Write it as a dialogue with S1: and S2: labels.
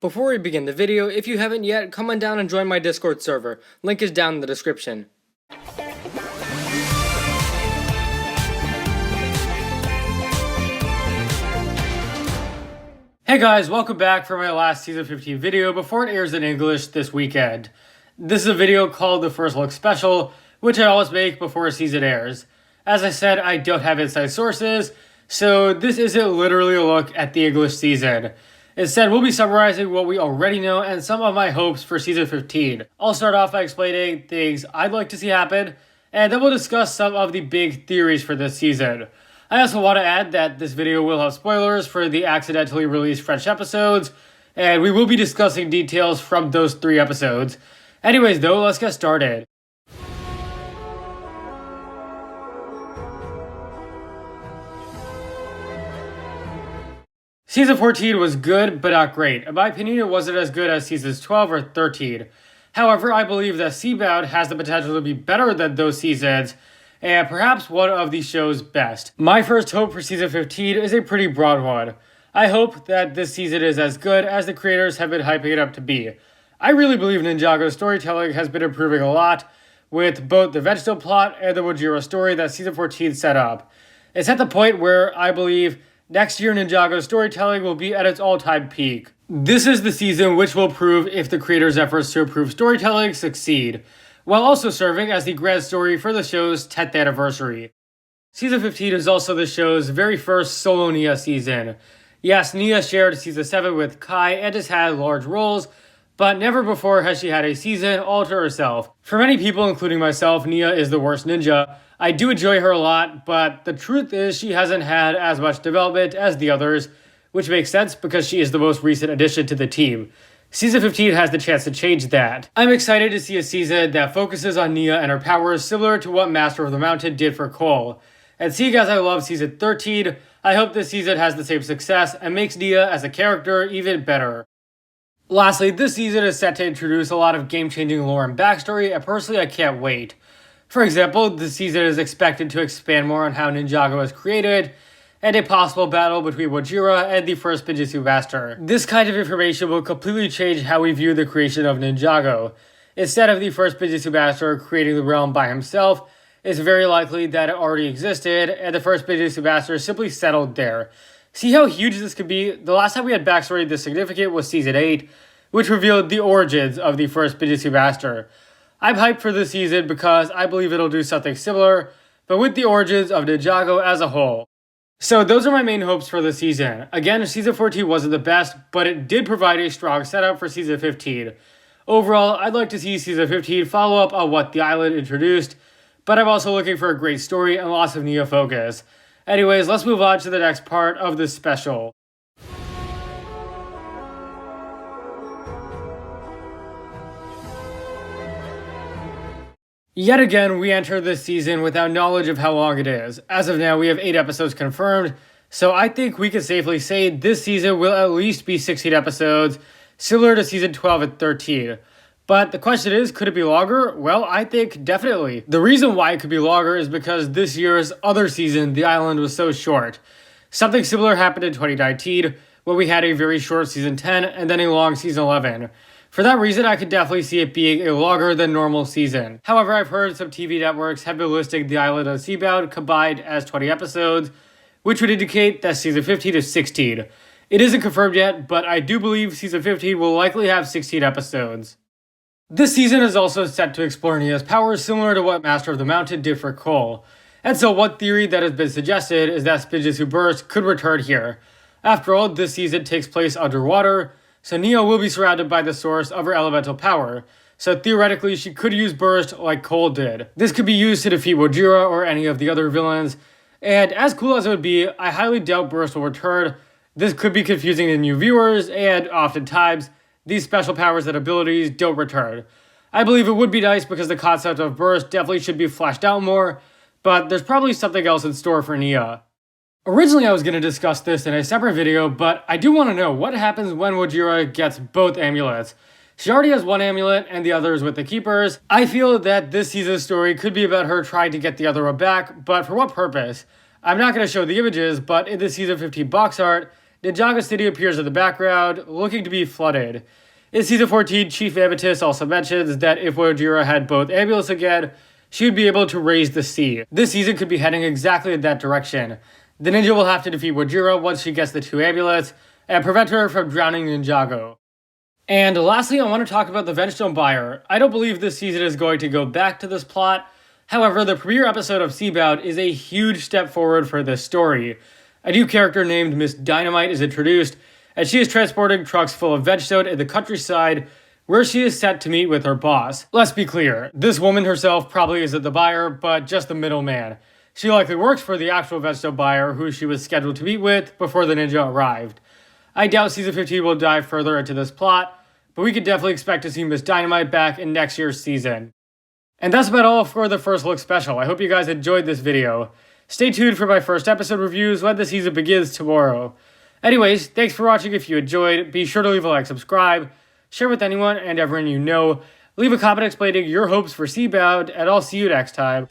S1: Before we begin the video, if you haven't yet, come on down and join my Discord server. Link is down in the description. Hey guys, welcome back for my last Season 15 video before it airs in English this weekend. This is a video called the First Look Special, which I always make before a season airs. As I said, I don't have inside sources, so this isn't literally a look at the English season. Instead, we'll be summarizing what we already know and some of my hopes for Season 15. I'll start off by explaining things I'd like to see happen, and then we'll discuss some of the big theories for this season. I also want to add that this video will have spoilers for the accidentally released French episodes, and we will be discussing details from those 3 episodes. Anyways though, let's get started. Season 14 was good, but not great. In my opinion, it wasn't as good as Seasons 12 or 13. However, I believe that Seabound has the potential to be better than those seasons, and perhaps one of the show's best. My first hope for Season 15 is a pretty broad one. I hope that this season is as good as the creators have been hyping it up to be. I really believe Ninjago's storytelling has been improving a lot, with both the Vengestone plot and the Wojira story that Season 14 set up. It's at the point where I believe next year Ninjago's storytelling will be at its all-time peak. This is the season which will prove if the creators' efforts to improve storytelling succeed, while also serving as the grand story for the show's 10th anniversary. Season 15 is also the show's very first solo Nya season. Yes, Nya shared Season 7 with Kai and has had large roles, but never before has she had a season all to herself. For many people, including myself, Nya is the worst ninja. I do enjoy her a lot, but the truth is she hasn't had as much development as the others, which makes sense because she is the most recent addition to the team. Season 15 has the chance to change that. I'm excited to see a season that focuses on Nya and her powers similar to what Master of the Mountain did for Cole. And seeing as I love Season 13, I hope this season has the same success and makes Nya as a character even better. Lastly, this season is set to introduce a lot of game-changing lore and backstory, and personally I can't wait. For example, the season is expected to expand more on how Ninjago was created, and a possible battle between Wojira and the first Spinjitzu Master. This kind of information will completely change how we view the creation of Ninjago. Instead of the first Spinjitzu Master creating the realm by himself, it's very likely that it already existed, and the first Spinjitzu Master simply settled there. See how huge this could be? The last time we had backstory this significant was Season 8, which revealed the origins of the first Spinjitzu Master. I'm hyped for this season because I believe it'll do something similar, but with the origins of Ninjago as a whole. So those are my main hopes for the season. Again, Season 14 wasn't the best, but it did provide a strong setup for Season 15. Overall, I'd like to see Season 15 follow up on what the island introduced, but I'm also looking for a great story and lots of Nya focus. Anyways, let's move on to the next part of this special. Yet again, we enter this season without knowledge of how long it is. As of now, we have 8 episodes confirmed, so I think we can safely say this season will at least be 16 episodes, similar to Season 12 and 13. But the question is, could it be longer? Well, I think definitely. The reason why it could be longer is because this year's other season, The Island, was so short. Something similar happened in 2019, when we had a very short Season 10 and then a long Season 11. For that reason, I could definitely see it being a longer than normal season. However, I've heard some TV networks have been listing The Island and Seabound combined as 20 episodes, which would indicate that Season 15 is 16. It isn't confirmed yet, but I do believe Season 15 will likely have 16 episodes. This season is also set to explore Nya's powers similar to what Master of the Mountain did for Cole. And so one theory that has been suggested is that Spinjitzu Burst could return here. After all, this season takes place underwater, so Nya will be surrounded by the source of her elemental power, so theoretically she could use Burst like Cole did. This could be used to defeat Wojira or any of the other villains, and as cool as it would be, I highly doubt Burst will return. This could be confusing to new viewers, and oftentimes, these special powers and abilities don't return. I believe it would be nice because the concept of Burst definitely should be fleshed out more, but there's probably something else in store for Nya. Originally, I was going to discuss this in a separate video, but I do want to know what happens when Wojira gets both amulets. She already has one amulet and the other is with the Keepers. I feel that this season's story could be about her trying to get the other one back, but for what purpose? I'm not going to show the images, but in the Season 15 box art, Ninjago City appears in the background, looking to be flooded. In Season 14, Chief Amethyst also mentions that if Wojira had both amulets again, she would be able to raise the sea. This season could be heading exactly in that direction. The ninja will have to defeat Wojira once she gets the 2 amulets, and prevent her from drowning Ninjago. And lastly, I want to talk about the Vengestone Buyer. I don't believe this season is going to go back to this plot. However, the premiere episode of Seabound is a huge step forward for this story. A new character named Miss Dynamite is introduced, and she is transporting trucks full of Vengestone in the countryside, where she is set to meet with her boss. Let's be clear, this woman herself probably isn't the buyer, but just the middleman. She likely works for the actual Vengestone Buyer, who she was scheduled to meet with before the ninja arrived. I doubt Season 15 will dive further into this plot, but we could definitely expect to see Miss Dynamite back in next year's season. And that's about all for the First Look special. I hope you guys enjoyed this video. Stay tuned for my first episode reviews when the season begins tomorrow. Anyways, thanks for watching. If you enjoyed, be sure to leave a like, subscribe, share with anyone and everyone you know, leave a comment explaining your hopes for Seabound, and I'll see you next time.